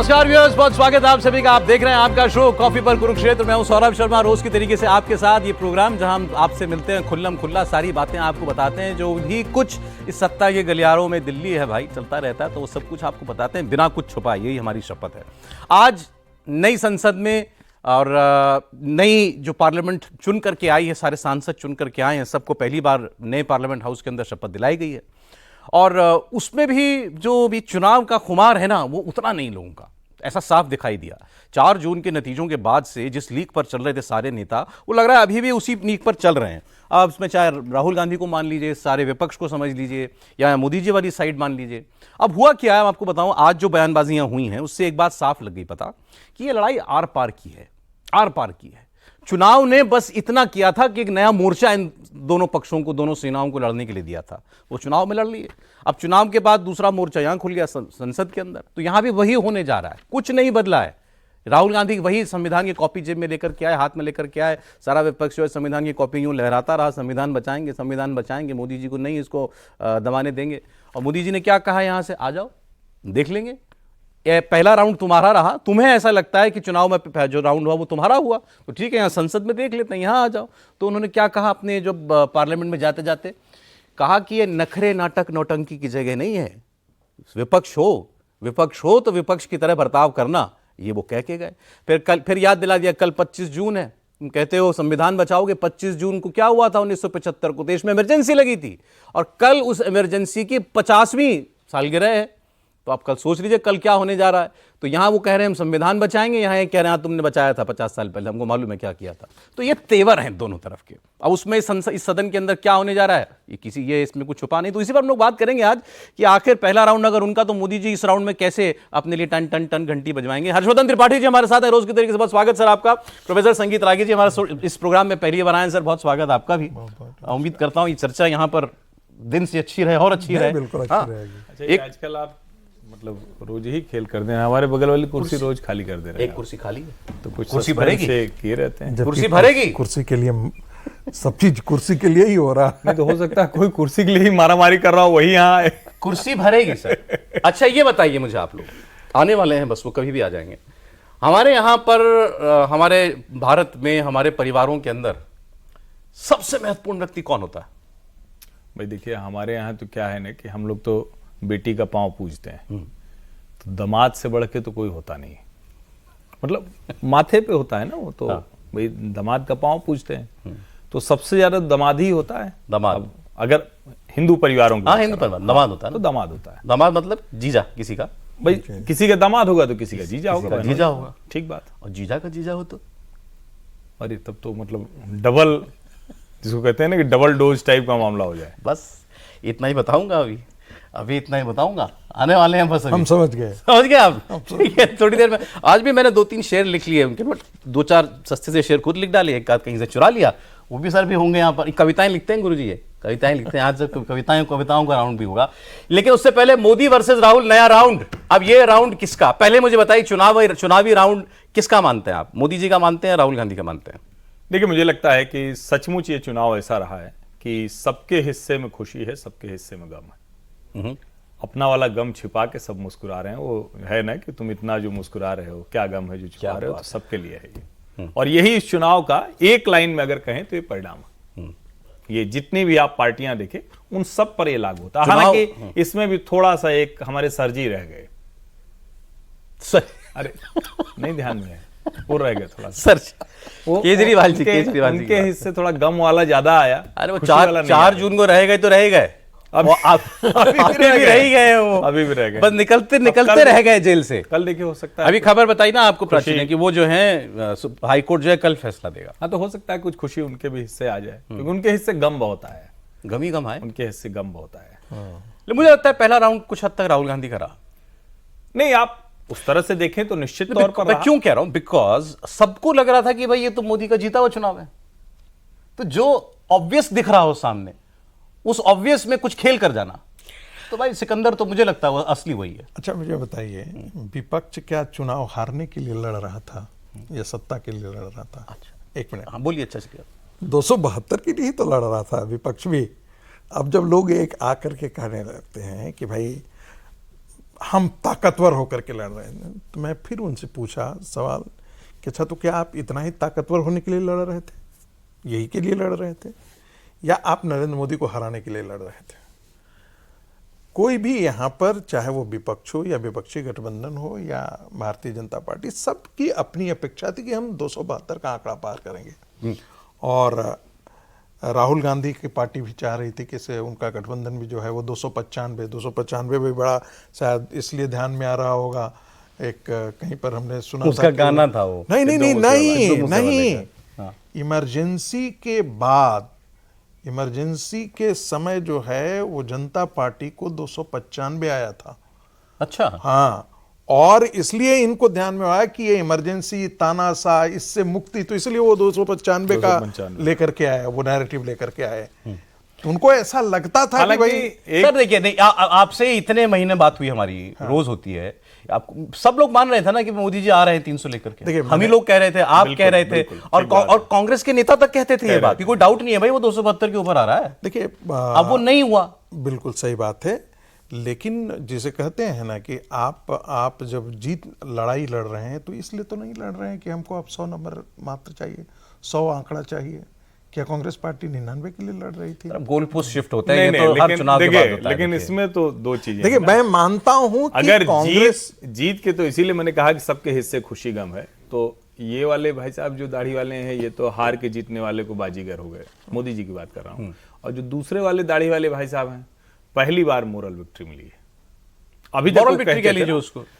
नमस्कार व्यूअर्स, बहुत स्वागत है आप सभी का। आप देख रहे हैं आपका शो कॉफी पर कुरुक्षेत्र। मैं हूं सौरभ शर्मा, रोज की तरीके से आपके साथ ये प्रोग्राम जहां हम आपसे मिलते हैं, खुल्लम खुल्ला सारी बातें आपको बताते हैं। जो भी कुछ इस सत्ता के गलियारों में दिल्ली है भाई चलता रहता है, तो वो सब कुछ आपको बताते हैं बिना कुछ छुपाए। यही हमारी शपथ है। आज नई संसद में और नई जो पार्लियामेंट चुन करके आई है, सारे सांसद चुन करके आए हैं, सबको पहली बार नए पार्लियामेंट हाउस के अंदर शपथ दिलाई गई है। और उसमें भी जो भी चुनाव का खुमार है ना, वो उतना नहीं लोगों का, ऐसा साफ दिखाई दिया। 4 जून के नतीजों के बाद से जिस लीक पर चल रहे थे सारे नेता, वो लग रहा है अभी भी उसी लीक पर चल रहे हैं। अब उसमें चाहे राहुल गांधी को मान लीजिए, सारे विपक्ष को समझ लीजिए, या मोदी जी वाली साइड मान लीजिए। अब हुआ क्या है, मैं आपको बताऊं। आज जो बयानबाजियां हुई हैं उससे एक बात साफ लग गई पता, कि ये लड़ाई आर पार की है, आर पार की है। चुनाव ने बस इतना किया था कि एक नया मोर्चा इन दोनों पक्षों को, दोनों सेनाओं को लड़ने के लिए दिया था। वो चुनाव में लड़ लिए। अब चुनाव के बाद दूसरा मोर्चा यहां खुल गया संसद के अंदर, तो यहां भी वही होने जा रहा है। कुछ नहीं बदला है। राहुल गांधी वही संविधान की कॉपी जेब में लेकर के आए, हाथ में लेकर के आए। सारा विपक्ष जो है संविधान की कॉपी यूं लहराता रहा, संविधान बचाएंगे, संविधान बचाएंगे, मोदी जी को नहीं इसको दबाने देंगे। और मोदी जी ने क्या कहा, यहां से आ जाओ, देख लेंगे। पहला राउंड तुम्हारा रहा, तुम्हें ऐसा लगता है कि चुनाव में जो राउंड हुआ वो तुम्हारा हुआ, तो ठीक है, यहाँ संसद में देख लेते हैं, यहाँ आ जाओ। तो उन्होंने क्या कहा अपने जो पार्लियामेंट में जाते जाते, कहा कि ये नखरे नाटक नौटंकी की जगह नहीं है। विपक्ष हो तो विपक्ष की तरह बर्ताव करना, ये वो कह के गए। फिर याद दिला दिया, कल 25 जून है, तुम कहते हो संविधान बचाओगे। 25 जून को क्या हुआ था 1975 को, देश में इमरजेंसी लगी थी, और कल उस इमरजेंसी की 50वीं सालगिरह है। तो आप कल सोच लीजिए कल क्या होने जा रहा है। तो यहां वो कह रहे हैं हम संविधान बचाएंगे, यहां ये कह रहे हैं तुमने बचाया था 50 साल पहले, हमको मालूम है क्या किया था। तो ये तेवर हैं दोनों तरफ के। अब उसमें इस सदन के अंदर क्या होने जा रहा है, ये इसमें कुछ छुपा नहीं। तो इसी पर हम लोग बात करेंगे आज, कि आखिर पहला राउंड अगर उनका, तो मोदी जी इस राउंड में कैसे अपने लिए टन टन टन घंटी बजवाएंगे। हर्षवर्धन त्रिपाठी जी हमारे साथ है रोज की तरीके से, बहुत स्वागत सर आपका। प्रोफेसर संगीत रागी जी हमारा इस प्रोग्राम में पहली बार आए सर, बहुत स्वागत आपका भी। उम्मीद करता हूँ ये चर्चा यहाँ पर दिन से अच्छी रहे और अच्छी रहे। बिल्कुल अच्छी रहेगी। आजकल आप मतलब रोज ही खेल कर दे रहे हैं, हमारे बगल वाली कुर्सी रोज खाली कर दे रहे हैं। एक कुर्सी खाली है तो कुछ कुर्सी भरेगी, किए रहते हैं। कुर्सी भरेगी, कुर्सी के लिए सब चीज कुर्सी के लिए ही हो रहा है। नहीं तो हो सकता है कोई कुर्सी के लिए ही मारामारी कर रहा हो, वही यहाँ आए। कुर्सी भरेगी सर। अच्छा ये बताइए मुझे, आप लोग आने वाले हैं, बस वो कभी भी आ जाएंगे। हमारे यहाँ पर हमारे भारत में, हमारे परिवारों के अंदर सबसे महत्वपूर्ण व्यक्ति कौन होता है? भाई देखिए, हमारे यहाँ तो क्या है ना, कि हम लोग तो बेटी का पांव पूजते हैं, तो दामाद से बढ़ के तो कोई होता नहीं। मतलब माथे पे होता है ना वो, तो भाई दामाद का पांव पूजते हैं, तो सबसे ज्यादा दामाद ही होता है। दामाद अगर हिंदू परिवारों की, हाँ हिंदू परिवार दामाद होता है तो ना। दामाद होता है। दामाद मतलब जीजा किसी का, भाई किसी का दामाद होगा तो किसी का जीजा होगा। जीजा होगा, ठीक बात। और जीजा का जीजा हो तो अरे तब तो मतलब डबल, जिसको कहते हैं ना कि डबल डोज टाइप का मामला हो जाए। बस इतना ही बताऊंगा, अभी इतना ही बताऊंगा। आने वाले हैं बस, हम समझ गए आप। ठीक है, थोड़ी देर में। आज भी मैंने 2-3 शेर लिख लिए उनके, बट 2-4 सस्ते से शेर खुद लिख डाले, एक आध कहीं से चुरा लिया, वो भी सर भी होंगे यहाँ पर। कविताएं लिखते हैं गुरुजी, ये कविताएं लिखते हैं। आज से कविताओं का राउंड भी होगा, लेकिन उससे पहले मोदी वर्सेस राहुल नया राउंड। अब ये राउंड किसका, पहले मुझे बताइए, चुनावी राउंड किसका मानते हैं आप? मोदी जी का मानते हैं, राहुल गांधी का मानते हैं? देखिए, मुझे लगता है कि सचमुच ये चुनाव ऐसा रहा है कि सबके हिस्से में खुशी है, सबके हिस्से में गम है। अपना वाला गम छिपा के सब मुस्कुरा रहे हैं। वो है ना कि तुम इतना जो मुस्कुरा रहे हो, क्या गम है जो छिपा रहे हो, तो सबके लिए है ये। और यही इस चुनाव का एक लाइन में अगर कहें तो ये परिणाम है। ये जितनी भी आप पार्टियां देखें, उन सब पर ये लागू होता है। हालांकि इसमें भी थोड़ा सा एक हमारे सरजी रह गए। अरे नहीं, ध्यान में है, वो रह गए थोड़ा सर। केजरीवाल जी, उनके हिस्से थोड़ा गम वाला ज्यादा आया। अरे वो 4 जून को रह गए तो रह गए, अभी भी रह गए, वो अभी भी रह गए, बस निकलते रह गए जेल से। कल देखिए, हो सकता है अभी खबर बताई ना आपको प्राची ने, कि वो जो है हाईकोर्ट जो है कल फैसला देगा। हाँ, तो हो सकता है कुछ खुशी उनके भी हिस्से आ जाए, क्योंकि उनके हिस्से गम बहुत आया है। गम ही गम है, उनके हिस्से गम बहुत आया है। लेकिन मुझे लगता है पहला राउंड कुछ हद तक राहुल गांधी का रहा। नहीं, आप उस तरह से देखें तो निश्चित तौर पर। मैं क्यों कह रहा हूं, बिकॉज सबको लग रहा था कि भाई ये तो मोदी का जीता हुआ चुनाव है, तो जो ऑब्वियस दिख रहा हो सामने, उस ऑब्वियस में कुछ खेल कर जाना, तो भाई सिकंदर तो मुझे लगता है वो असली वही है। अच्छा मुझे बताइए, विपक्ष क्या चुनाव हारने के लिए लड़ रहा था या सत्ता के लिए लड़ रहा था? अच्छा एक मिनट, हाँ बोलिए। अच्छा से 272 के लिए ही तो लड़ रहा था विपक्ष भी। अब जब लोग एक आकर के कहने लगते हैं कि भाई हम ताकतवर होकर के लड़ रहे थे। तो मैं फिर उनसे पूछा सवाल कि अच्छा, तो क्या आप इतना ही ताकतवर होने के लिए लड़ रहे थे, यही के लिए लड़ रहे थे, या आप नरेंद्र मोदी को हराने के लिए लड़ रहे थे? कोई भी यहाँ पर, चाहे वो विपक्ष हो या विपक्षी गठबंधन हो या भारतीय जनता पार्टी, सबकी अपनी अपेक्षा थी कि हम 272 का आंकड़ा पार करेंगे। और राहुल गांधी की पार्टी भी चाह रही थी कि से उनका गठबंधन भी जो है वो 295 भी बड़ा शायद इसलिए ध्यान में आ रहा होगा। एक कहीं पर हमने सुना उसका गाना था वो, नहीं, इमरजेंसी के बाद, इमरजेंसी के समय जो है वो जनता पार्टी को 295 आया था। अच्छा, हाँ, और इसलिए इनको ध्यान में आया कि ये इमरजेंसी, तानाशाह, इससे मुक्ति, तो इसलिए वो 295 का लेकर के आए, वो नैरेटिव लेकर के आए। उनको ऐसा लगता था कि भाई सर देखिए, नहीं आपसे इतने महीने बात हुई हमारी, रोज होती है, आपको सब लोग मान रहे थे ना कि मोदी जी आ रहे हैं 300 लेकर के, हम ही लोग कह रहे थे, आप कह रहे थे, और कांग्रेस के नेता तक कहते थे ये बात कि कोई डाउट नहीं है भाई वो 272 के ऊपर आ रहा है। देखिए, अब वो नहीं हुआ। बिल्कुल सही बात है, लेकिन जिसे कहते हैं ना कि आप जब लड़ाई लड़ रहे हैं तो इसलिए तो नहीं लड़ रहे हैं कि हमको अब 100 नंबर मात्र चाहिए, 100 आंकड़ा चाहिए। क्या कांग्रेस पार्टी 99 के लिए लड़ रही थी? गोल पोस्ट शिफ्ट होता है, ये तो हर चुनाव के बाद होता है। लेकिन इसमें तो दो चीजें, देखिए, मैं मानता हूं कि अगर कांग्रेस जीत के, तो इसीलिए मैंने कहा कि सबके हिस्से खुशी गम है। तो ये वाले भाई साहब जो दाढ़ी वाले हैं, ये तो हार के जीतने वाले को बाजीगर हो गए, मोदी जी की बात कर रहा हूं। और जो दूसरे वाले दाढ़ी वाले भाई साहब हैं, पहली बार मोरल विक्ट्री मिली है। अभी तक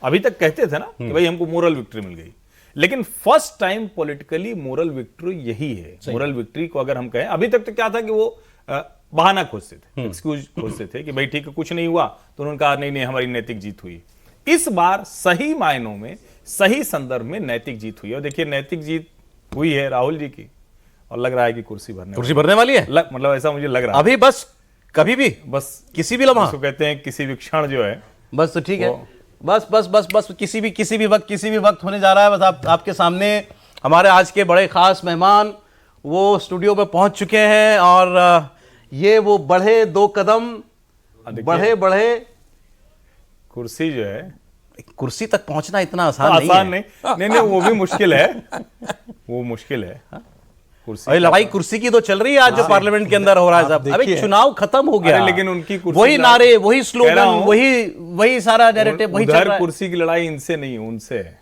अभी तक कहते थे ना कि भाई हमको मोरल विक्ट्री मिल गई, लेकिन first time politically moral victory यही है। मोरल विक्ट्री को अगर हम कहें, अभी तक तो क्या था कि वो बहाना खोजते थे, एक्सक्यूज खोजते थे कि भाई ठीक है कुछ नहीं हुआ, तो उन्होंने कहा नहीं हमारी नैतिक जीत हुई। इस बार सही मायनों में, सही संदर्भ में नैतिक जीत हुई है। और देखिए, नैतिक जीत हुई है राहुल जी की, और लग रहा है कि कुर्सी भरने वाली है, मतलब ऐसा मुझे लग रहा है। अभी बस, कभी भी, बस किसी भी लम्हा, कहते हैं किसी भी क्षण जो है, बस तो ठीक है, बस बस बस बस किसी भी वक्त होने जा रहा है। बस आपके सामने हमारे आज के बड़े खास मेहमान वो स्टूडियो में पहुंच चुके हैं, और ये वो बढ़े 2 कदम, बढ़े कुर्सी जो है, कुर्सी तक पहुंचना इतना आसान नहीं, वो भी मुश्किल है, वो मुश्किल है। और लड़ाई कुर्सी की तो चल रही है आज, जो पार्लियामेंट के अंदर हो रहा है साहब। अबे चुनाव खत्म हो गया, लेकिन उनकी वही नारे, वही स्लोगन, वही सारा नैरेटिव वही चल रहा है। कुर्सी की लड़ाई इनसे नहीं, उनसे है।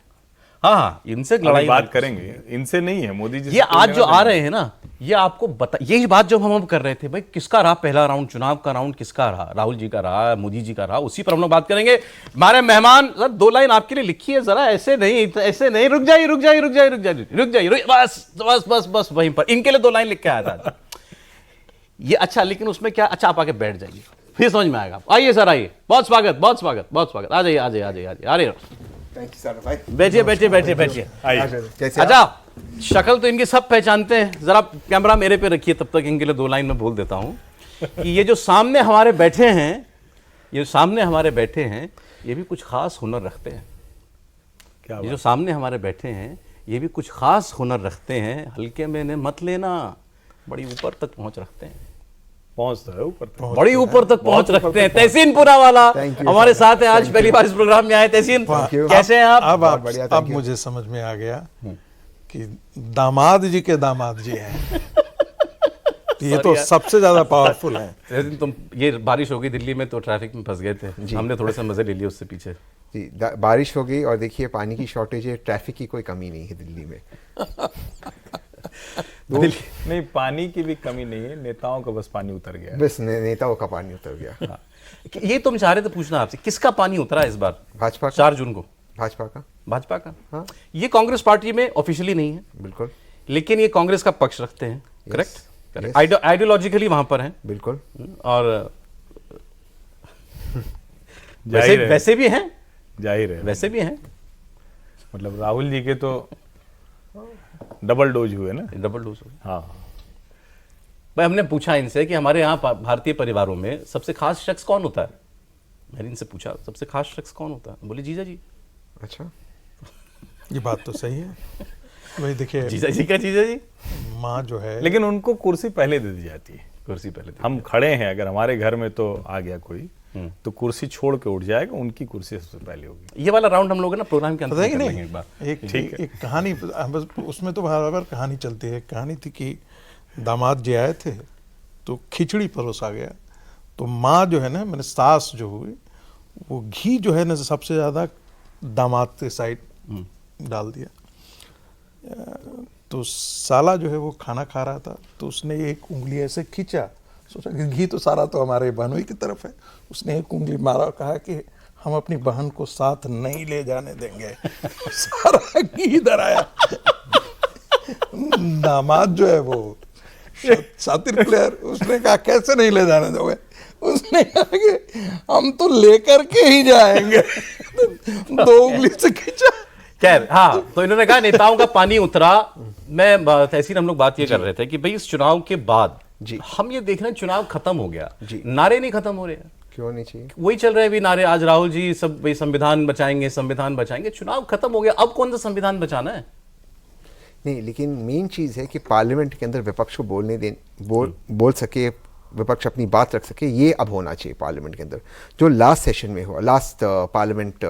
हाँ, इनसे लड़ाई बात करेंगे, इनसे नहीं है। मोदी जी ये आज जो आ रहे हैं ना, ये आपको बता, यही बात जब हम कर रहे थे, भाई किसका रहा पहला राउंड, चुनाव का राउंड किसका रहा, राहुल जी का रहा, मोदी जी का रहा, उसी पर हम लोग बात करेंगे। हमारे मेहमान, सर 2 लाइन आपके लिए लिखी है, जरा ऐसे नहीं, रुक जाइए, बस वहीं पर इनके लिए 2 लाइन लिख के आया था ये। अच्छा, लेकिन उसमें क्या, अच्छा आप आके बैठ जाइए, फिर समझ में आएगा। आइए सर, आइए, बहुत स्वागत, आ जाइए, अरे बैठिए। अच्छा, शक्ल तो इनकी सब पहचानते हैं, जरा कैमरा मेरे पे रखिए, तब तक इनके लिए 2 लाइन में बोल देता हूं कि ये जो सामने हमारे बैठे हैं, ये भी कुछ खास हुनर रखते हैं। ये जो सामने हमारे बैठे हैं, ये भी कुछ खास हुनर रखते हैं, हल्के में ने मत लेना, बड़ी ऊपर तक पहुंच रखते हैं, बड़ी ऊपर तक पहुंच रखते हैं। तहसीन पूनावाला हमारे साथ है, आज पहली बार इस प्रोग्राम में आए। तहसीन, कैसे हैं आप? अब मुझे समझ में आ गया कि दामाद जी के दामाद जी हैं। ये तो सबसे ज्यादा पावरफुल है। तुम, ये बारिश हो गई दिल्ली में तो ट्रैफिक में फंस गए थे, हमने थोड़े से मजे ले लिए उससे पीछे जी। बारिश हो गई और देखिए पानी की शॉर्टेज है, ट्रैफिक की कोई कमी नहीं है दिल्ली में। नहीं, पानी की भी कमी नहीं है, नेताओं का बस पानी उतर गया, बस नेताओं का पानी उतर गया। ये तुम चाह रहे थे पूछना आपसे, किसका पानी उतरा इस बार? भाजपा का, 4 जून को भाजपा का। हाँ, ये कांग्रेस पार्टी में ऑफिशियली नहीं है, बिल्कुल, लेकिन ये कांग्रेस का पक्ष रखते हैं, करेक्ट, आइडियोलॉजिकली वहां पर हैं, बिल्कुल, और वैसे भी हैं, जाहिर है, वैसे भी हैं। मतलब राहुल जी के तो डबल डोज हुए ना, डबल डोज। हाँ भाई, हमने पूछा इनसे कि हमारे यहाँ भारतीय परिवारों में सबसे खास शख्स कौन होता है, मैंने इनसे पूछा सबसे खास शख्स कौन होता है, बोले जीजा जी। अच्छा, ये बात तो सही है। वही देखिए, जीजा जी का जीजा जी, माँ जो है, लेकिन उनको कुर्सी पहले दे दी जाती है, कुर्सी पहले हम खड़े हैं, अगर हमारे घर में तो आ गया कोई, तो कुर्सी छोड़ के उठ जाएगा, उनकी कुर्सी सबसे पहले होगी। ये वाला राउंड हम लोग ना प्रोग्राम के अंदर पता है कि कर नहीं, लेंगे एक बार। एक कहानी बस उसमें तो बार कहानी चलती है। कहानी थी कि दामाद जी आए थे तो खिचड़ी परोसा गया, तो माँ जो है ना, मैंने सास जो हुई, वो घी जो है ना सबसे ज़्यादा दामाद के साइड डाल दिया। तो साला जो है वो खाना खा रहा था, तो उसने एक उंगली ऐसे खींचा, सोचा कि घी तो सारा तो हमारे बहनोई की तरफ है। उसने एक उंगली मारा, कहा कि हम अपनी बहन को साथ नहीं ले जाने देंगे। सारा घी इधर आया। दामाद जो है वो शातिर प्लेयर, उसने कहा कैसे नहीं ले जाने दोगे? उसने कहा कि हम तो लेकर के ही जाएंगे। दो उंगली से खींचा। खैर, हाँ, तो इन्होंने कहा नेताओं का पानी उतरा। मैं तहसीन हम लोग बात ये कर रहे थे कि भाई इस चुनाव के बाद जी हम ये देख रहे हैं चुनाव खत्म हो गया, जी, नारे नहीं खत्म हो रहे हैं। क्यों नहीं चाहिए? वही चल रहे हैं भी नारे। आज राहुल जी सब भाई संविधान बचाएंगे, संविधान बचाएंगे। चुनाव खत्म हो गया, अब कौन सा संविधान बचाना है? नहीं, लेकिन मेन चीज़ है कि पार्लियामेंट के अंदर विपक्ष को बोल सके, विपक्ष अपनी बात रख सके, ये अब होना चाहिए पार्लियामेंट के अंदर। जो लास्ट सेशन में हुआ, लास्ट पार्लियामेंट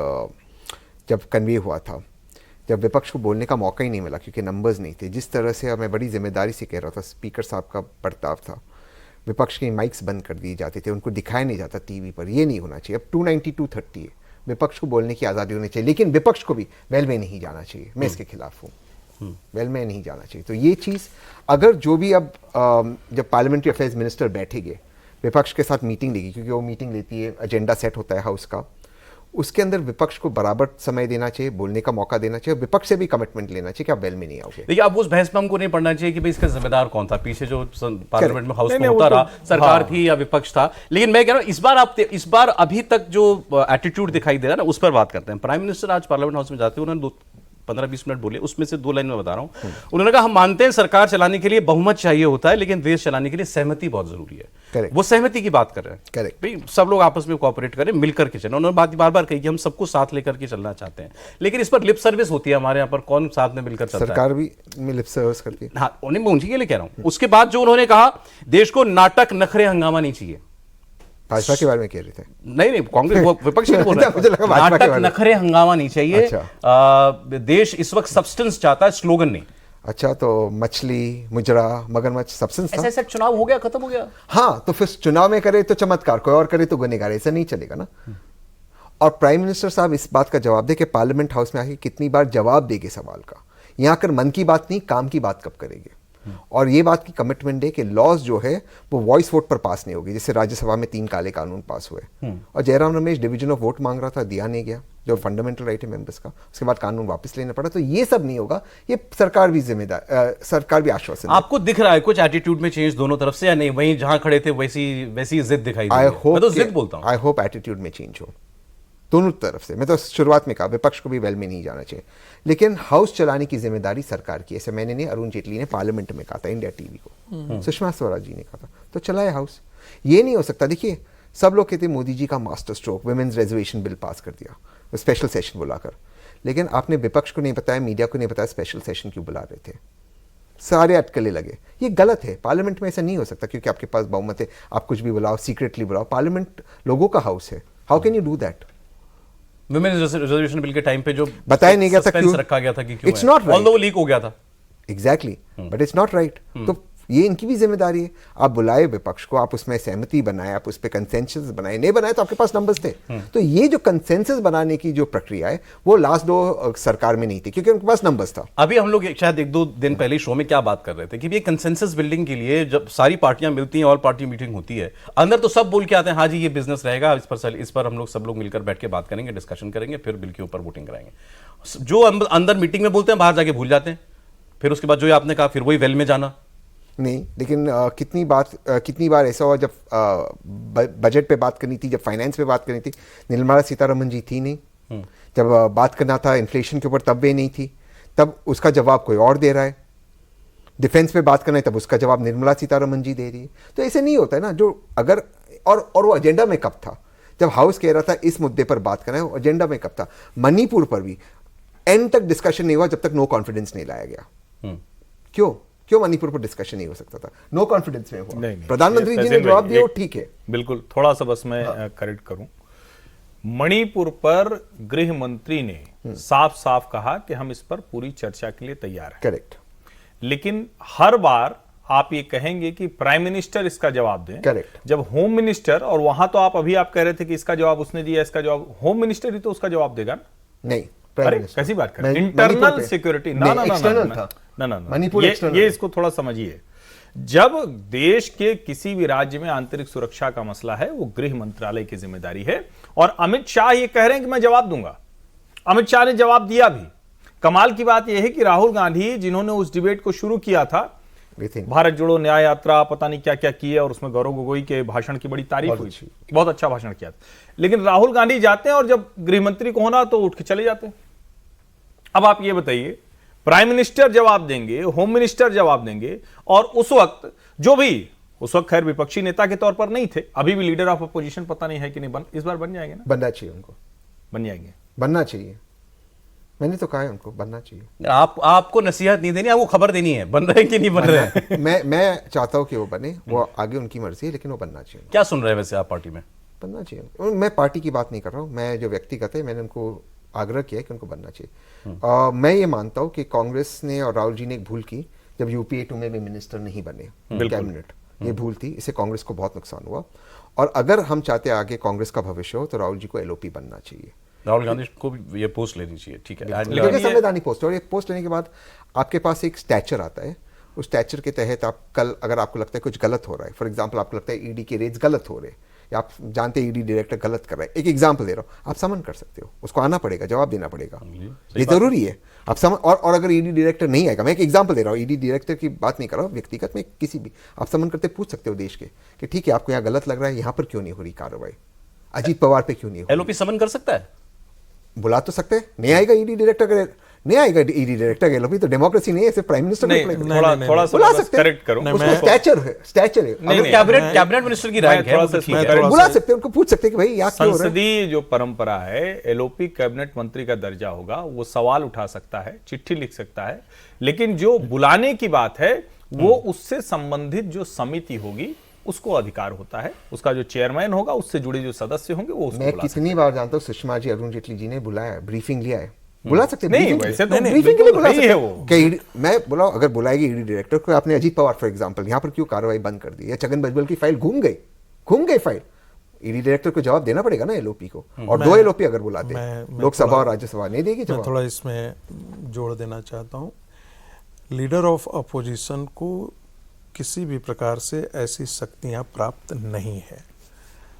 जब कन्वे हुआ था, जब विपक्ष को बोलने का मौका ही नहीं मिला क्योंकि नंबर्स नहीं थे। जिस तरह से मैं बड़ी जिम्मेदारी से कह रहा था, स्पीकर साहब का बर्ताव था, विपक्ष के माइक्स बंद कर दिए जाते थे, उनको दिखाया नहीं जाता टीवी पर। ये नहीं होना चाहिए। अब 290-230 है, विपक्ष को बोलने की आज़ादी होनी चाहिए, लेकिन विपक्ष को भी वेल में नहीं जाना चाहिए। मैं इसके खिलाफ हूँ, वेल में नहीं जाना चाहिए। तो ये चीज़ अगर जो भी अब जब पार्लियामेंट्री अफेयर्स मिनिस्टर बैठेंगे, विपक्ष के साथ मीटिंग लेगी, क्योंकि वो मीटिंग लेती है, एजेंडा सेट होता है हाउस का, उसके अंदर विपक्ष को बराबर समय देना चाहिए, बोलने का मौका देना चाहिए, विपक्ष से भी कमिटमेंट लेना चाहिए कि आप वेल में नहीं आओगे। देखिए, अब उस बहस में हमको नहीं पढ़ना चाहिए कि भाई इसका जिम्मेदार कौन था, पीछे जो पार्लियामेंट में हाउस में होता रहा, सरकार थी या विपक्ष था। लेकिन मैं कह रहा हूं इस बार अभी तक जो एटीट्यूड दिखाई दे रहा है ना, उस पर बात करते हैं। प्राइम मिनिस्टर आज पार्लियामेंट हाउस में जाते हैं, उन्होंने 15-20 मिनट बोले, उसमें से 2 लाइन में बता रहा हूं। उन्होंने कहा हम मानते हैं सरकार चलाने के लिए बहुमत चाहिए होता है, लेकिन देश चलाने के लिए सहमति बहुत जरूरी है। Correct. वो सहमति की बात कर रहे हैं। Correct. भाई सब लोग आपस में कोऑपरेट करें, मिलकर के चलें। उन्होंने बात बार-बार कही कि हम सबको साथ लेकर के चलना चाहते हैं, लेकिन इस पर लिप सर्विस होती है हमारे यहाँ पर। कौन साथ में मिलकर चलता है? सरकार भी लिप सर्विस करती है। हाँ, उन्हें मैं उनके लिए कह रहा हूं। उसके बाद जो उन्होंने कहा, देश को नाटक नखरे हंगामा नहीं चाहिए। भाजपा के बारे में कह रहे थे? नहीं, कांग्रेस विपक्ष की बोल रहा मुझे लगा है। भाजपा के नाटक बारे में। नखरे हंगामा नहीं चाहिए। अच्छा। देश इस वक्त सब्सटेंस चाहता है, स्लोगन नहीं। अच्छा, तो मछली, मुजरा, मगरमच्छ सब्सटेंस था। ऐसा चुनाव हो गया, खत्म हो गया। हाँ, तो फिर चुनाव में करे तो चमत्कार, कोई और करे तो गुनहगार, ऐसा नहीं चलेगा ना। और प्राइम मिनिस्टर साहब इस बात का जवाब दे कि पार्लियामेंट हाउस में आके कितनी बार जवाब देंगे सवाल का। यहाँ कर मन की बात नहीं, काम की बात कब करेंगे। और ये बात की कमिटमेंट है कि लॉज जो है वो वॉइस वोट पर पास नहीं होगी। जैसे राज्यसभा में 3 काले कानून पास हुए, और Jairam Ramesh division of vote मांग रहा था, दिया नहीं गया, जो फंडामेंटल राइट है मेंबर्स का। उसके बाद कानून वापस लेना पड़ा। तो ये सब नहीं होगा। ये सरकार भी जिम्मेदार, सरकार भी आश्वासन। आपको दिख रहा है कुछ एटीट्यूड में चेंज दोनों तरफ से, या नहीं? वहीं जहां खड़े थे वैसी जिद दिखाई दे रही है। मैं तो जिद बोलता हूं। आई होप एटीट्यूड में चेंज हो दोनों तरफ से। मैं तो शुरुआत में कहा विपक्ष को भी वेल में नहीं जाना चाहिए, लेकिन हाउस चलाने की जिम्मेदारी सरकार की। ऐसे मैंने नहीं, अरुण जेटली ने पार्लियामेंट में कहा था, इंडिया टीवी को, सुषमा स्वराज जी ने कहा था, तो चलाए हाउस। ये नहीं हो सकता। देखिए, सब लोग कहते मोदी जी का master stroke, women's reservation bill pass कर दिया स्पेशल सेशन बुलाकर, लेकिन आपने विपक्ष को नहीं बताया, मीडिया को नहीं बताया स्पेशल सेशन क्यों बुला रहे थे। सारे अटकले लगे। ये गलत है। पार्लियामेंट में ऐसा नहीं हो सकता क्योंकि आपके पास बहुमत है, आप कुछ भी बुलाओ, सीक्रेटली बुलाओ। पार्लियामेंट लोगों का हाउस है। How can you do that? Women's reservation bill के टाइम पे जो बताया नहीं गया था, क्यों रखा गया था कि क्यों इट्स नॉट राइट, ऑल्दो वो लीक हो गया था। Exactly, but it's not right. तो ये इनकी भी जिम्मेदारी है। आप बुलाए विपक्ष को, आप उसमें सहमति बनाए, आप उस पर कंसेंसस बनाए, नहीं बनाए तो आपके पास नंबर्स थे। तो ये जो कंसेंसस बनाने की जो प्रक्रिया है वो लास्ट 2 सरकार में नहीं थी क्योंकि उनके पास नंबर्स था। अभी हम लोग शायद 1-2 दिन पहले शो में क्या बात कर रहे थे कि ये कंसेंसस बिल्डिंग के लिए जब सारी पार्टियां मिलती हैं, ऑल पार्टी मीटिंग होती है, अंदर तो सब बोल के आते हैं हाँ जी ये बिजनेस रहेगा, इस पर हम लोग सब लोग मिलकर बैठ के बात करेंगे, डिस्कशन करेंगे, फिर बिल के ऊपर वोटिंग कराएंगे। जो अंदर मीटिंग में बोलते हैं बाहर जाके भूल जाते हैं। फिर उसके बाद जो आपने कहा फिर वही वेल में जाना नहीं। लेकिन कितनी बार ऐसा हुआ जब बजट पे बात करनी थी, जब फाइनेंस पे बात करनी थी, निर्मला सीतारमन जी थी नहीं। जब बात करना था इन्फ्लेशन के ऊपर तब वे नहीं थी, तब उसका जवाब कोई और दे रहा है। डिफेंस पे बात करना है तब उसका जवाब निर्मला सीतारमन जी दे रही है। तो ऐसे नहीं होता है ना। जो अगर और वो एजेंडा में कब था जब हाउस कह रहा था इस मुद्दे पर बात करना है, एजेंडा में कब था? मणिपुर पर भी एंड तक डिस्कशन नहीं हुआ जब तक नो कॉन्फिडेंस नहीं लाया गया। क्यों मणिपुर पर डिस्कशन नहीं हो सकता था? नो कॉन्फिडेंस में हुआ। प्रधानमंत्री जी ने जवाब दिया, ठीक है। बिल्कुल, थोड़ा सा बस मैं करेक्ट करूं। मणिपुर पर गृह मंत्री ने साफ साफ कहा कि हम इस पर पूरी चर्चा के लिए तैयार हैं। करेक्ट। लेकिन हर बार आप ये कहेंगे कि प्राइम मिनिस्टर इसका जवाब दें। करेक्ट। जब होम मिनिस्टर, और वहां तो आप अभी आप कह रहे थे कि इसका जवाब उसने दिया, इसका जवाब होम मिनिस्टर ही तो उसका जवाब देगा ना। नहीं, अरे कैसी बात कर रहे हैं? इंटरनल सिक्योरिटी ना ना एक्सटर्नल ना था। ना ना ना, मणिपुर एक्सटर्नल ये इसको थोड़ा समझिए। जब देश के किसी भी राज्य में आंतरिक सुरक्षा का मसला है, वो गृह मंत्रालय की जिम्मेदारी है। और अमित शाह ये कह रहे हैं कि मैं जवाब दूंगा। अमित शाह ने जवाब दिया भी। कमाल की बात यह है कि राहुल गांधी, जिन्होंने उस डिबेट को शुरू किया था, भारत जोड़ो न्याय यात्रा पता नहीं क्या क्या किए, और उसमें गौरव गोगोई के भाषण की बड़ी तारीफ हुई थी, बहुत अच्छा भाषण किया था। लेकिन राहुल गांधी जाते हैं और जब गृह मंत्री को होना तो उठ के चले जाते हैं। अब आप ये बताइए, प्राइम मिनिस्टर जवाब देंगे, होम मिनिस्टर जवाब देंगे, और उस वक्त जो भी, उस वक्त खैर विपक्षी नेता के तौर पर नहीं थे, अभी भी लीडर ऑफ अपोजिशन पता नहीं है कि नहीं, इस बार बन जाएंगे ना? बनना चाहिए उनको, बन जाएंगे, बनना चाहिए। मैंने तो कहा है उनको बनना चाहिए। आपको नसीहत नहीं देनी, आपको खबर देनी है बन रहे हैं कि नहीं बन रहे हैं। मैं चाहता हूं कि वो बने, वो आगे उनकी मर्जी है, लेकिन वो बनना चाहिए। क्या सुन रहे हैं वैसे आप पार्टी में? बनना चाहिए। मैं पार्टी की बात नहीं कर रहा हूं, मैं जो व्यक्तिगत है, मैंने उनको आग्रह किया है कि उनको बनना चाहिए। मैं ये मानता हूं कि कांग्रेस ने और राहुल जी ने एक भूल की जब यूपीए 2 में भी मिनिस्टर नहीं बने कैबिनेट। ये भूल थी, इससे कांग्रेस को बहुत नुकसान हुआ। और अगर हम चाहते हैं आगे कांग्रेस का भविष्य हो, तो राहुल जी को एलओपी बनना चाहिए। राहुल गांधी को भी ये पोस्ट लेनी चाहिए, ठीक है। लेकिन संवैधानिक पोस्ट, और एक पोस्ट लेने के बाद आपके पास एक स्टैचर आता है। उस स्टैचर के तहत आप कल अगर आपको लगता है कुछ गलत हो रहा है, फॉर एग्जांपल आपको लगता है ईडी के रेट्स गलत हो रहे हैं, या आप जानते हैं ईडी डायरेक्टर गलत कर रहा है, एक एग्जांपल दे रहा हूँ, आप समन कर सकते हो, उसको आना पड़ेगा, जवाब देना पड़ेगा, ये जरूरी है। आप समन, और अगर ईडी डायरेक्टर नहीं आएगा, मैं एक एग्जांपल दे रहा हूँ, ईडी डायरेक्टर की बात नहीं कर रहा हूँ, व्यक्तिगत में किसी भी, आप समन करते पूछ सकते हो देश के कि ठीक है आपको यहाँ गलत लग रहा है, यहाँ पर क्यों नहीं हो रही कार्रवाई, अजीत पवार पे क्यों नहीं हो रही? एलओपी समन कर सकता है, बुला तो सकते हैं। नहीं आएगा ईडी डायरेक्टर, नहीं आएगा ईडी डायरेक्टर एलओपी, तो डेमोक्रेसी नहीं है, सिर्फ प्राइम मिनिस्टर थोड़ा सा बुला सकते हैं। करेक्ट करो, उसको स्टैचर है, स्टैचर है, कैबिनेट मिनिस्टर की रैंक है, बुला सकते हैं, उनको पूछ सकते हैं कि भाई यहाँ क्यों हो रहा है। संसदीय जो परंपरा है, एलओपी कैबिनेट मंत्री का दर्जा होगा, वो सवाल उठा सकता है, चिट्ठी लिख सकता है, लेकिन जो बुलाने की बात है वो उससे संबंधित जो समिति होगी उसको अधिकार होता है, उसका जो चेयरमैन होगा, उससे जुड़े जो सदस्य होंगे वो उसको मैं बुला कितनी बार जानता हूँ सुषमा जी, अरुण जेटली जी ने बुलाया, ब्रीफिंग लिया है, बुला सकते हैं। नहीं, वैसे तो ब्रीफिंग के लिए बुला नहीं सकते है हैं वो। कि मैं बोला अगर बुलाएगी ईडी डायरेक्टर को, आपने अजीत पवार फॉर एग्जांपल यहाँ पर क्यों कार्रवाई बंद कर दी, या छगन भुजबल की फाइल घूम गई फाइल, ईडी डायरेक्टर को जवाब देना पड़ेगा ना एलओपी को, और 2 एलओपी अगर बुलाते हैं, लोकसभा और राज्यसभा नहीं देगी जवाब। थोड़ा इसमें जोड़ देना चाहता हूँ, लीडर ऑफ अपोजिशन को किसी भी प्रकार से ऐसी शक्तियां प्राप्त नहीं है।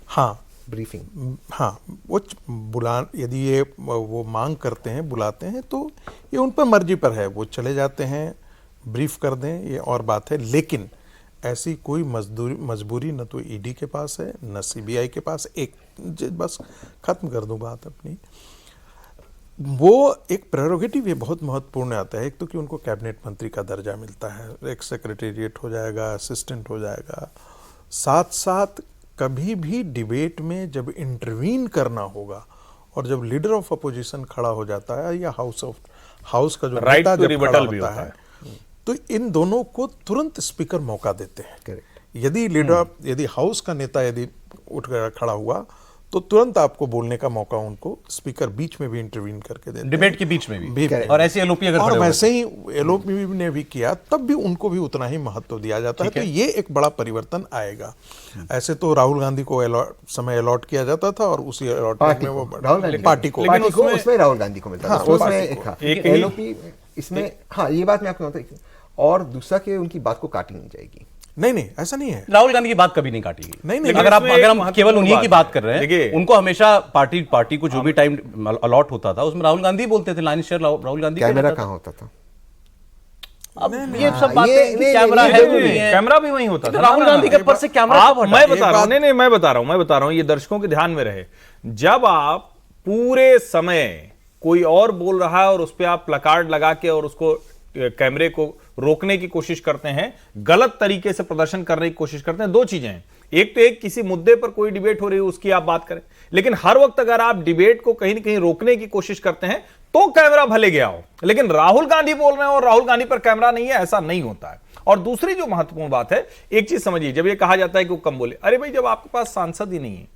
हाँ, ब्रीफिंग, हाँ, वो यदि ये वो मांग करते हैं, बुलाते हैं, तो ये उन पर मर्जी पर है, वो चले जाते हैं, ब्रीफ कर दें, ये और बात है। लेकिन ऐसी कोई मजबूरी न तो ईडी के पास है, न सीबीआई के पास। एक बस खत्म कर दूं बात अपनी, वो एक प्रेरोगेटिव ये बहुत महत्वपूर्ण आता है। एक तो कि उनको कैबिनेट मंत्री का दर्जा मिलता है, एक सेक्रेटेरिएट हो जाएगा, असिस्टेंट हो जाएगा, साथ साथ कभी भी डिबेट में जब इंटरवीन करना होगा और जब लीडर ऑफ अपोजिशन खड़ा हो जाता है, या हाउस का जो राइट नेता टू जब खड़ा रिबटल भी होता होता है, तो इन दोनों को तुरंत स्पीकर मौका देते हैं। करेक्ट। यदि हाउस का नेता यदि उठ कर खड़ा हुआ तो तुरंत आपको बोलने का मौका उनको स्पीकर बीच में भी इंटरवीन करके देते हैं, डिबेट के बीच में भी। और ऐसे एलओपी अगर और वैसे ही एलओपी ने भी किया, तब भी उनको भी उतना ही महत्व दिया जाता है। तो ये एक बड़ा परिवर्तन आएगा। ऐसे तो राहुल गांधी को समय अलॉट किया जाता था, और उसी अलॉटमेंट में वो पार्टी को, उसमें राहुल गांधी को मिलता था, उसमें एक एलओपी इसमें। हाँ, ये बात मैं आपको बताता हूं। और दूसरा कि उनकी बात को काटी नहीं जाएगी। नहीं, ऐसा नहीं है। राहुल गांधी की बात कभी नहीं काटेगी। नहीं, अगर हम केवल उन्हीं की बात कर रहे हैं, उनको हमेशा पार्टी को जो भी टाइम अलॉट होता था उसमें राहुल गांधी बोलते थे, line share Rahul Gandhi. Camera कहाँ होता था? अब ये सब बातें, कैमरा है, कैमरा भी वहीं होता था। राहुल गांधी के ऊपर से कैमरा, मैं बता रहा हूं, ये दर्शकों के ध्यान में रहे। जब आप पूरे समय कोई और बोल रहा है और उस पर आप प्लकार्ड लगा के और उसको कैमरे को रोकने की कोशिश करते हैं, गलत तरीके से प्रदर्शन करने की कोशिश करते हैं, दो चीजें हैं। एक तो एक किसी मुद्दे पर कोई डिबेट हो रही है उसकी आप बात करें, लेकिन हर वक्त अगर आप डिबेट को कहीं ना कहीं रोकने की कोशिश करते हैं तो कैमरा भले गया हो, लेकिन राहुल गांधी बोल रहे हैं और राहुल गांधी पर कैमरा नहीं है, ऐसा नहीं होता है। और दूसरी जो महत्वपूर्ण बात है, एक चीज समझिए, जब ये कहा जाता है कि वो कम बोले, अरे भाई जब आपके पास सांसद ही नहीं है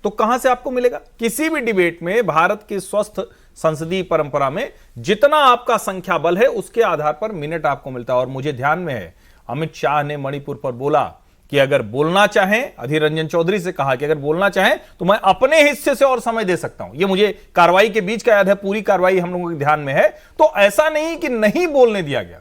तो कहां से आपको मिलेगा? किसी भी डिबेट में भारत की स्वस्थ संसदीय परंपरा में जितना आपका संख्या बल है उसके आधार पर मिनट आपको मिलता है। और मुझे ध्यान में है अमित शाह ने मणिपुर पर बोला कि अगर बोलना चाहें, अधीर रंजन चौधरी से कहा कि अगर बोलना चाहें तो मैं अपने हिस्से से और समय दे सकता हूं। ये मुझे कार्रवाई के बीच का याद है, पूरी कार्रवाई हम लोगों के ध्यान में है। तो ऐसा नहीं कि नहीं बोलने दिया गया।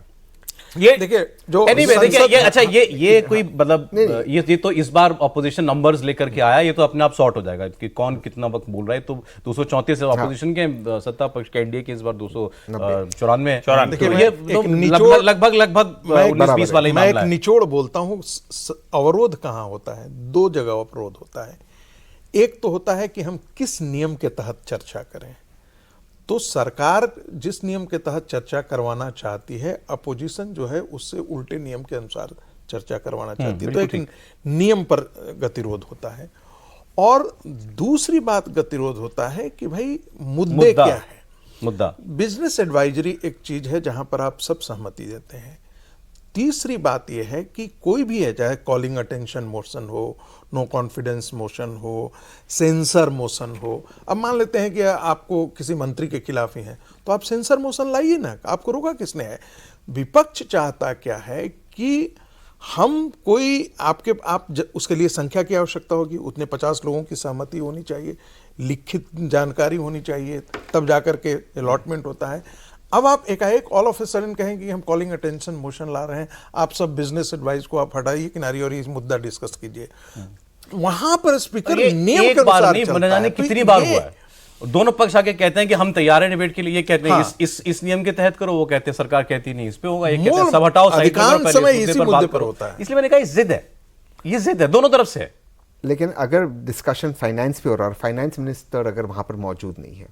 ये देखिए जो Anyway, देखिए ये अच्छा ये कोई मतलब ये तो इस बार ऑपोजिशन नंबर्स लेकर के आया, ये तो अपने आप सॉर्ट हो जाएगा कि कौन कितना वक्त बोल रहा है। तो 234 ऑपोजिशन के, सत्ता पक्ष के एनडीए के इस बार 294। देखिए, ये मैं तो एक निचोड़- लगभग 19-20 वाला ही मैं एक मामला है। निचोड़ बोलता हूं। अवरोध कहां होता है? दो जगह अवरोध होता है। एक तो होता है कि हम किस नियम के तहत चर्चा करें। तो सरकार जिस नियम के तहत चर्चा करवाना चाहती है, अपोजिशन जो है उससे उल्टे नियम के अनुसार चर्चा करवाना चाहती है। तो एक नियम पर गतिरोध होता है। और दूसरी बात गतिरोध होता है कि भाई मुद्दे क्या है। मुद्दा बिजनेस एडवाइजरी एक चीज है जहां पर आप सब सहमति देते हैं। तीसरी बात यह है कि कोई भी है, चाहे कॉलिंग अटेंशन मोशन हो, नो कॉन्फिडेंस मोशन हो, सेंसर मोशन हो। अब मान लेते हैं कि आपको किसी मंत्री के खिलाफ ही है तो आप सेंसर मोशन लाइए ना, आपको रोका किसने है? विपक्ष चाहता क्या है कि हम कोई उसके लिए संख्या की आवश्यकता होगी, उतने 50 लोगों की सहमति होनी चाहिए, लिखित जानकारी होनी चाहिए, तब जाकर के अलॉटमेंट होता है। अब आप एकाएक ऑल ऑफ ए सडन कहेंगे कि हम कॉलिंग अटेंशन मोशन ला रहे हैं, आप सब बिजनेस एडवाइस को आप हटाइए किनारे और इस मुद्दा डिस्कस कीजिए। वहां पर स्पीकर नियम के अनुसार नहीं, चलता जाने है। तो कितनी बार ये- हुआ है, दोनों पक्ष आके कहते हैं कि हम तैयार हैं डिबेट के लिए, ये कहते हैं इस नियम के तहत करो, वो कहते हैं सरकार कहती नहीं इस पे होगा, ये कहते हैं सब हटाओ, साइड पे करो, अधिकांश पहले समय इस इसी मुद्दे मुद्दे बात पर करो। होता है। इसलिए मैंने कहा ये जिद है दोनों तरफ से है। लेकिन अगर डिस्कशन फाइनेंस पे हो रहा है और फाइनेंस मिनिस्टर अगर वहां पर मौजूद नहीं है,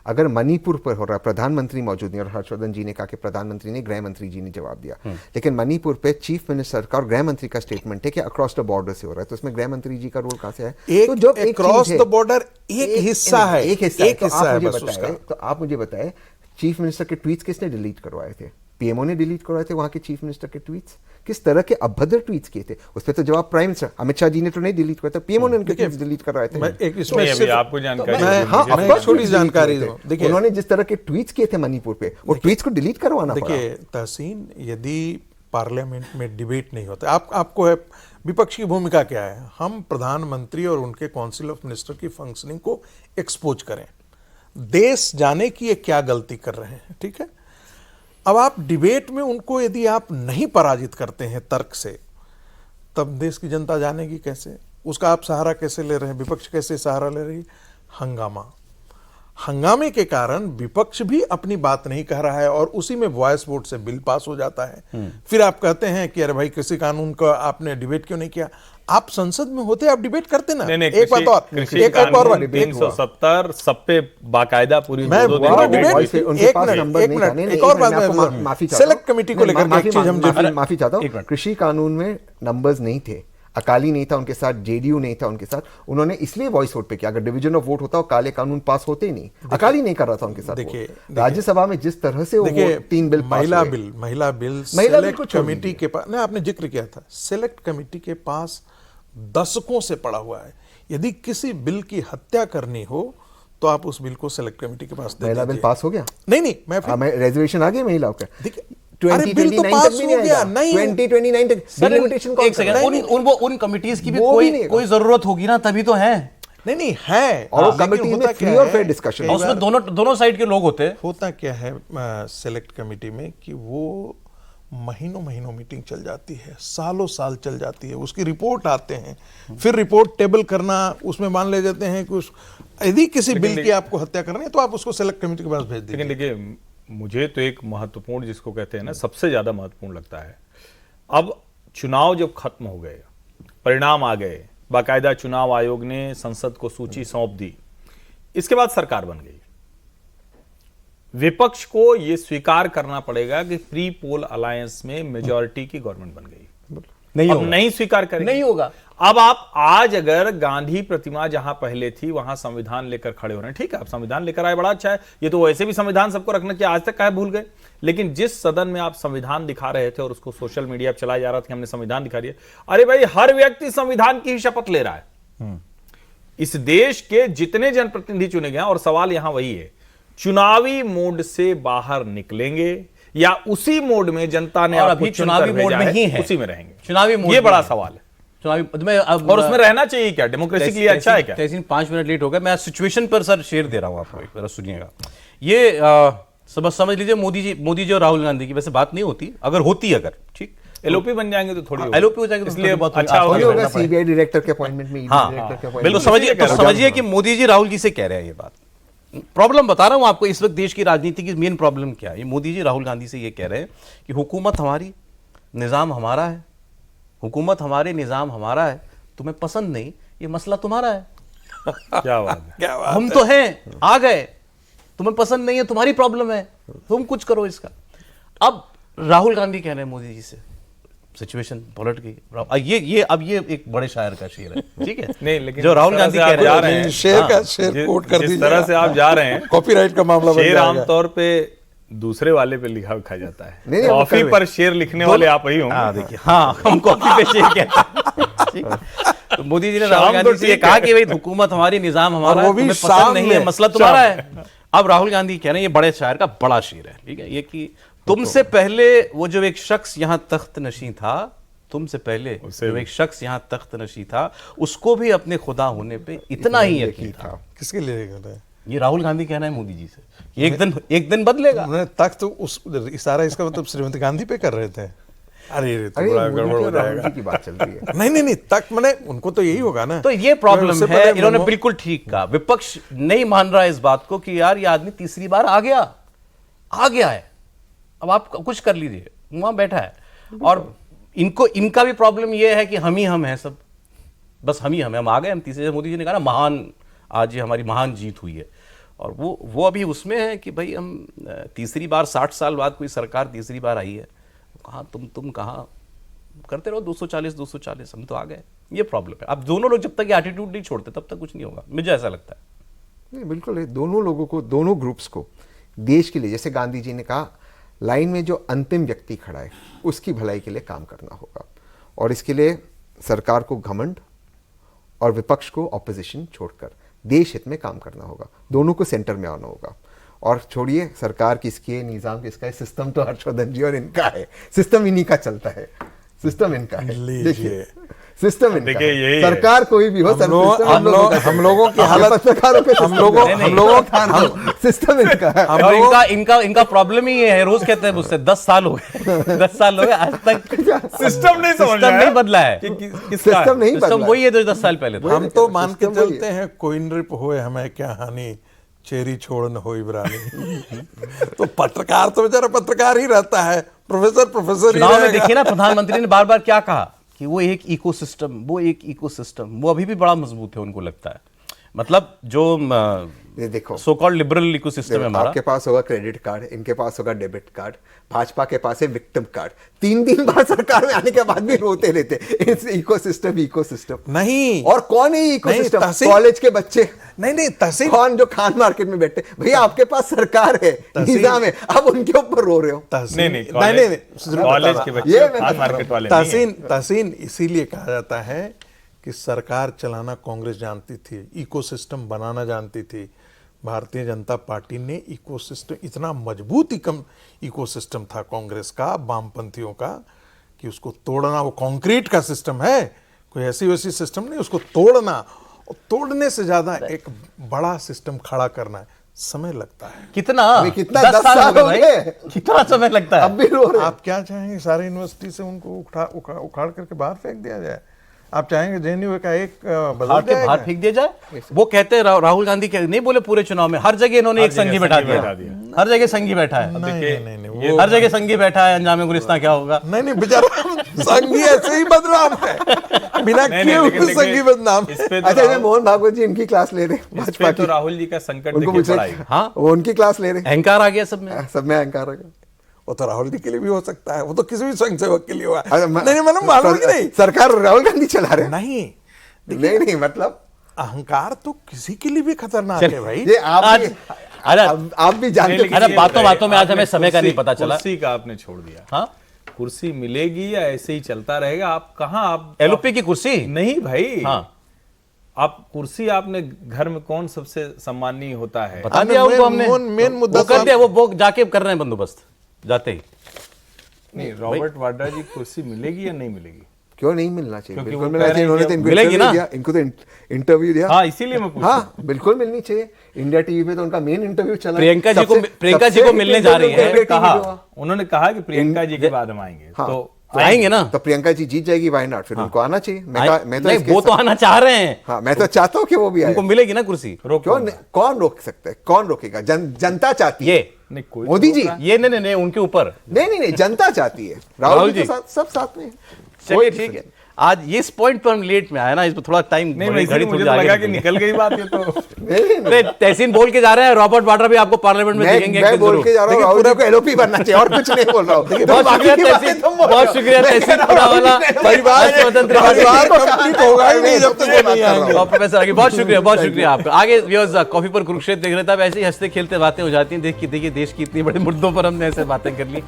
अगर मणिपुर पर हो रहा है, प्रधानमंत्री मौजूद नहीं, और हर्षवर्धन जी ने कहा कि प्रधानमंत्री ने, गृह मंत्री जी ने जवाब दिया, लेकिन मणिपुर पे चीफ मिनिस्टर का और गृह मंत्री का स्टेटमेंट है कि अक्रॉस द बॉर्डर से हो रहा है, तो उसमें गृह मंत्री जी का रोल कहां से है? तो जब एक क्रॉस चीज द बॉर्डर एक हिस्सा है, एक हिस्सा है, बस उसका। तो आप मुझे बताएं चीफ मिनिस्टर के ट्वीट्स किसने डिलीट करवाए थे? पीएमओ ने डिलीट करवाए थे वहां के चीफ मिनिस्टर के ट्वीट्स? किस तरह के अभद्र ट्वीट्स किए थे उस पर तो जवाब प्राइम मिनिस्टर अमित शाह जी ने तो नहीं डिलीट किया था, पीएमओ ने उनके ट्वीट्स डिलीट करवाए थे। मैं एक नहीं, इसमें अभी सिर्फ- आपको जानकारी मैं- है, हाँ, मुझे मैं छोटी जानकारी दूं। दूं। देखिए, उन्होंने जिस तरह के ट्वीट्स किए थे मणिपुर पे, वो ट्वीट्स को डिलीट करवाना पड़ा। देखिए तहसीन, यदि पार्लियामेंट में डिबेट नहीं होता, आपको है विपक्ष की भूमिका क्या है? हम प्रधानमंत्री और उनके काउंसिल ऑफ मिनिस्टर की फंक्शनिंग को एक्सपोज करें, देश जाने की ये क्या गलती कर रहे हैं। ठीक है, अब आप डिबेट में उनको यदि आप नहीं पराजित करते हैं तर्क से, तब देश की जनता जानेगी कैसे? उसका आप सहारा कैसे ले रहे हैं? विपक्ष कैसे सहारा ले रही? हंगामे के कारण विपक्ष भी अपनी बात नहीं कह रहा है और उसी में वॉइस वोट से बिल पास हो जाता है। फिर आप कहते हैं कि अरे भाई कृषि कानून का आपने डिबेट क्यों नहीं किया? आप संसद में होते, आप डिबेट करते ना। नहीं, एक बात और, कृषि एक और कानून बात, 370 सब पे बाकायदा पूरी मैं दो पूरा दिन डिबेट- डिबेट एक उनके पास मिनट, नंबर एक नहीं मिनट, था। नहीं, एक और बात मैं आपको मैं- माफी चाहता हूं। सेलेक्ट कमेटी को नहीं, लेकर के एक चीज हम माफी चाहता एक हूं। मिनट। कृषि कानून में नंबर्स नहीं थे, अकाली नहीं था उनके साथ, जेडीयू नहीं था उनके साथ, उन्होंने इसलिए वॉइस वोट पे किया। अगर डिवीजन ऑफ वोट होता हो काले कानून पास होते ही नहीं, अकाली नहीं कर रहा था उनके साथ। देखिए, राज्यसभा में जिस तरह से वो देखिए 3 बिल महिला पास हुए, बिल महिला बिल सेलेक्ट को छोड़ कमेटी दीजिए। के पास, नहीं आपने जिक्र किया था, सेलेक्ट कमेटी के पास दशकों से पड़ा हुआ है। यदि किसी बिल की हत्या करनी हो तो आप उस बिल को सेलेक्ट कमेटी के पास दे महिला बिल दीजिए। पास हो गया? नहीं मैं रिजर्वेशन आ गई महिलाओं का। देखिए, अरे बिल तो 2029 पास तक भी हो नहीं गया, आएगा। नहीं 2029 तक सर, delimitation कौन एक कर सेकंड, रहा है? उन कमिटीज की भी वो भी नहीं कोई जरूरत होगी ना, तभी तो है। नहीं है। और वो लेकिन कमिटी होता में क्या फ्री और है, फेयर डिस्कशन कई उसमें बार दोनों साइड के लोग होते हैं। होता क्या है सेलेक्ट कमेटी में कि वो महीनों महीनों मीटिंग चल जाती है, सालों साल चल जाती है, उसकी रिपोर्ट आते हैं, फिर रिपोर्ट टेबल करना, उसमें मान ले जाते हैं कि यदि किसी बिल की आपको हत्या करनी है तो आप उसको सेलेक्ट कमेटी के पास भेज दीजिए। लेकिन देखिए, मुझे तो एक महत्वपूर्ण, जिसको कहते हैं ना, सबसे ज्यादा महत्वपूर्ण लगता है, अब चुनाव जब खत्म हो गए, परिणाम आ गए, बाकायदा चुनाव आयोग ने संसद को सूची सौंप दी, इसके बाद सरकार बन गई। विपक्ष को यह स्वीकार करना पड़ेगा कि प्री पोल अलायंस में मेजॉरिटी की गवर्नमेंट बन गई। नहीं अब होगा। नहीं स्वीकार करेंगे, नहीं होगा। अब आप आज अगर गांधी प्रतिमा जहां पहले थी वहां संविधान लेकर खड़े हो रहे हैं, ठीक है, आप संविधान लेकर आए, बड़ा अच्छा है, ये तो वैसे भी संविधान सबको रखना चाहिए, आज तक काहे भूल गए। लेकिन जिस सदन में आप संविधान दिखा रहे थे और उसको सोशल मीडिया पर चलाया जा रहा था कि हमने संविधान दिखा दिया, अरे भाई हर व्यक्ति संविधान की ही शपथ ले रहा है। इस देश के जितने जनप्रतिनिधि चुने गए हैं, और सवाल यहां वही है, चुनावी मोड से बाहर निकलेंगे या उसी मोड में जनता ने और आपको अभी चुनकर चुनावी मोड भेजा में ही है, उसी में रहेंगे। चुनावी मोड ये में बड़ा है। सवाल है। चुनावी में अब और उसमें रहना चाहिए क्या? डेमोक्रेसी के लिए अच्छा है क्या? तहसीन 5 मिनट लेट हो गया, मैं सिचुएशन पर सर शेयर दे रहा हूं आपको, एक बार सुनिएगा। ये समझ लीजिए मोदी जी और राहुल गांधी की वैसे बात नहीं होती, अगर होती, अगर ठीक एलओपी बन जाएंगे तो थोड़ी एलओपी हो जाएगी तो इसलिए बहुत अच्छा आसान होगा। होगा। सीबीआई डायरेक्टर के अपॉइंटमेंट में, हाँ, डायरेक्टर के बिल्कुल अपॉइंटमेंट समझिए, तो समझिए कि मोदी जी राहुल जी से कह रहे हैं ये बात। प्रॉब्लम बता रहा हूं आपको, इस वक्त देश की राजनीति की मेन प्रॉब्लम क्या है। ये मोदी जी राहुल गांधी से ये कह रहे हैं कि हुकूमत हमारी, निज़ाम हमारा है, हुकूमत हमारे, निज़ाम हमारा है, तुम्हें पसंद नहीं, ये मसला तुम्हारा है। क्या बात है। क्या बात हम तो हैं, आ गए, तुम्हें पसंद नहीं है, तुम्हारी प्रॉब्लम है, तुम कुछ करो इसका। अब राहुल गांधी कह रहे हैं मोदी जी से, सिचुएशन पलट गई। अब ये एक बड़े शायर का शेर है, ठीक है। नहीं, लेकिन जो राहुल गांधी कह रहे हैं, शेर का शेर कोट कर जिस दीजिए, तरह से आप जा रहे हैं, कॉपीराइट का मामला बन शेर जाएगा। आमतौर पे दूसरे वाले पे लिखा जाता है, नहीं, वो कॉफी कर पर शेर लिखने वाले आप ही हो। हाँ देखिए, हाँ हम कॉपी पे शेर कहते हैं, ठीक है। तो मोदी जी ने राहुल शाम गांधी तो से ये ठीक कहा है। कि भाई हुकूमत हमारी, निजाम हमारा और वो है, भी तुम्हें शाम पसंद नहीं है, में, मसला तुम्हारा है। अब राहुल गांधी कह रहे हैं, ये बड़े शायर का बड़ा शेर है, ठीक है, ये कि तुमसे पहले वो जो एक शख्स यहाँ तख्त नशी था, तुमसे पहले जो एक शख्स यहाँ तख्त नशी था, उसको भी अपने खुदा होने पे इतना ही यकीन था। किसके लिए कर रहे हैं? ये राहुल गांधी कहना है मोदी जी से कि एक दिन बदलेगा। उन्होंने तख्त तो उस इशारा, इसका मतलब श्रीमती गांधी पे कर रहे थे। अरे ये तो अरे बड़ा मोदी गड़बड़ जी हो और राहुल जाएगा। जी की बात चल रही है। नहीं, तख्त मैंने उनको तो यही होगा ना। तो ये प्रॉब्लम उससे है, पहले इन्होंने मनमोहन- बिल्कुल ठीक कहा। विपक्ष नहीं मान रहा है इस बात को कि यार ये आदमी तीसरी बार आ गया है, अब आप कुछ कर लीजिए, वहां बैठा है। और इनका भी प्रॉब्लम ये है कि हम हैं सब, बस हम हैं, हम आ गए, हम तीसरे। मोदी जी ने कहा ना, महान, आज ये हमारी महान जीत हुई है, और वो अभी उसमें है कि भाई हम तीसरी बार, 60 साल बाद कोई सरकार तीसरी बार आई है, कहाँ तुम कहाँ करते रहो 240, हम तो आ गए। ये प्रॉब्लम है। अब दोनों लोग जब तक ये एटीट्यूड नहीं छोड़ते तब तक कुछ नहीं होगा, मुझे ऐसा लगता है। नहीं, बिल्कुल है। दोनों लोगों को, दोनों ग्रुप्स को देश के लिए, जैसे गांधी जी ने कहा, लाइन में जो अंतिम व्यक्ति खड़ा है उसकी भलाई के लिए काम करना होगा, और इसके लिए सरकार को घमंड और विपक्ष को ऑपोजिशन छोड़कर देश हित में काम करना होगा। दोनों को सेंटर में आना होगा। और छोड़िए सरकार किसकी है, निजाम किसका है, सिस्टम तो हर्षवर्धन जी और इनका है, सिस्टम इन्हीं का चलता है, सिस्टम इनका है। देखिए सिस्टम इनका देखिए, है। यही सरकार कोई भी हो, हम लोगों की हालत, पत्रकारों के हम लोगों सिस्टम इनका है। और इनका प्रॉब्लम ही ये है, रोज कहते हैं मुझसे 10 साल हो गए 10 साल हो गए, आज तक सिस्टम नहीं समझ सिस्टम नहीं बदला है। सिस्टम नहीं सिस्टम बदला। वही है जो 10 साल पहले था। हम तो मान के सिस्टम वही चलते हैं, कोई नृप होए हमें क्या हानि, चेरी छोड़ न होई बरानी। तो पत्रकार तो बेचारा पत्रकार ही रहता है, प्रोफेसर ही चुनाव में रहेगा। देखिए ना, प्रधानमंत्री ने बार बार क्या कहा कि वो एक इकोसिस्टम, वो अभी भी बड़ा मजबूत है, उनको लगता है। मतलब जो ये देखो, सो कॉल्ड लिबरल इकोसिस्टम है हमारा। आपके पास होगा क्रेडिट कार्ड, इनके पास होगा डेबिट कार्ड, भाजपा के पास है विक्टिम कार्ड। 3 बार सरकार में आने के बाद भी रोते रहते इकोसिस्टम नहीं, और कौन है इकोसिस्टम? तहसीन- कॉलेज के बच्चे, नहीं तहसीन, कौन जो खान मार्केट में बैठे। भैया आपके पास सरकार है, निजाम है, अब उनके ऊपर रो रहे हो। नहीं, नहीं, कॉलेज के ये बच्चे मैं खान बता मार्केट वाले नहीं हैं। तहसीन इसीलिए कहा जाता है कि सरकार चलाना कांग्रेस जानती थी, इकोसिस्टम बनाना जानती थी। भारतीय जनता पार्टी ने इकोसिस्टम, इतना मजबूत इकोसिस्टम था कांग्रेस का, वामपंथियों का, कि उसको तोड़ना, वो कंक्रीट का सिस्टम है, कोई ऐसी वैसी सिस्टम नहीं, उसको तोड़ना, और तोड़ने से ज्यादा एक बड़ा सिस्टम खड़ा करना है, समय लगता है। कितना अभी कितना 10 साल हो गए हो भाई, गए। कितना समय लगता है। अब भी रो रहे हैं। आप क्या चाहेंगे, सारे यूनिवर्सिटी से उनको उखाड़ करके बाहर फेंक दिया जाए? आप चाहेंगे जेएनयू का एक बदल बाहर के बाहर जाएगा? फेंक दिया जाए? वो कहते हैं राहुल गांधी नहीं बोले पूरे चुनाव में, हर जगह इन्होंने एक संघी बैठा दिया, हर जगह संघी बैठा है, नहीं, हर जगह संघी बैठा है। अंजाम गुलिस्तां क्या होगा? नहीं बेचारा संघी ऐसे ही बदनाम है, बिना किए हुए संघी बदनाम। इस पे अच्छा, ये मोहन भागवत जी इनकी क्लास ले रहे हैं, इस भाजपा पे की। तो राहुल जी का संकट उनको देखिए पूछे, पड़ा है। हाँ, वो उनकी क्लास ले रहे हैं, अहंकार आ गया सब में। सब में अहंकार आ गया। वो तो राहुल जी के लिए भी हो सकता है, वो तो किसी भी स्वयंसेवक के लिए हुआ है। अरे, नहीं मतलब मालूम कि नहीं, सरकार राहुल गांधी चला रहे हैं। नहीं नहीं मतलब अहंकार तो किसी के लिए भी खतरनाक है भाई। ये आप आज- भी अरे आप भी जानते लेकिन अरे ये बातों बातों में आज आपने हमें समय का नहीं कुर्सी- पता चला। कुर्सी का आपने छोड़ दिया। हाँ कुर्सी मिलेगी या ऐसे ही चलता रहेगा? आप कहाँ आप एलओपी की कुर्सी। नहीं भाई, हाँ आप कुर्सी आपने घर में कौन सबसे सम्मानीय होता है? बता दिया उनको हमने, मेन मुद्दा वो कर दिया, वो जाके कर रहे हैं बंदोबस्त जाते ही। नहीं, रॉबर्ट वाड्रा जी कुर्सी मिलेगी या नहीं मिलेगी? क्यों नहीं मिलना चाहिए? क्योंकि बिल्कुल वो मिलना कह चाहिए। रहे हैं इन्होंने तो इनको मिलेगी इंटरव्यू ना? दिया, इनको तो इंटरव्यू दिया। हाँ, इसीलिए मैं पूछ रहा हूँ। हाँ बिल्कुल मिलनी चाहिए। इंडिया टीवी पे तो उनका मेन इंटरव्यू चला है। प्रियंका जी को- सबसे- प्रियंका जी सबसे को मिलने जा रही है। इंडिया टीवी कहा, पे हुआ। उन्होंने कहा कि प्रियंका जी के बाद हम आएंगे। हाँ। तो आएंगे ना। तो प्रियंका जी जीत जाएगी, वाई नॉट? फिर उनको आना चाहिए। मैं तो नहीं, इसके वो तो साथ- आना चाह रहे हैं, हाँ मैं तो चाहता हूँ कि वो भी आए। उनको मिलेगी ना कुर्सी। रोक क्यों कौन नहीं? कौन रोक सकता है? कौन रोकेगा? जनता चाहती है। ये नहीं, कोई मोदी तो जी। रोक रहा है। ये नहीं उनके ऊपर। नहीं जनता चाहती है। राहुल राहुल जी। जी के साथ सब साथ में हैं। चलिए कोई ठीक है, आज इस पॉइंट पर हम लेट में आए ना, इसमें थोड़ा टाइम नहीं, मैं इसीलिए मुझे तो लगा कि निकल गई बात ये तो। नहीं, तहसीन बोल के जा रहे हैं, रॉबर्ट वाड्रा भी आपको पार्लियामेंट में दिखेंगे एक मैं दिन बोल जरूर। के जा रहा हूँ राहुल जी को एलओपी बनना चाहिए, और कुछ नहीं बोल रहा हूँ। बहुत शुक्रिया तहसीन, बहुत शुक्रिया तहसीन पुरावाला, परिवार स्वतंत्र परिवार कंप्लीट होगा ही नहीं जब तक वो नहीं आएंगे। और प्रोफेसर आगे बहुत शुक्रिया आपका। आगे व्यूअर्स कॉफी पर कुरुक्षेत्र देख रहे थे, अब ऐसे ही हंसते खेलते बातें हो जाती हैं। देखिए देश की इतनी बड़े मुद्दों पर हमने ऐसे बातें कर ली।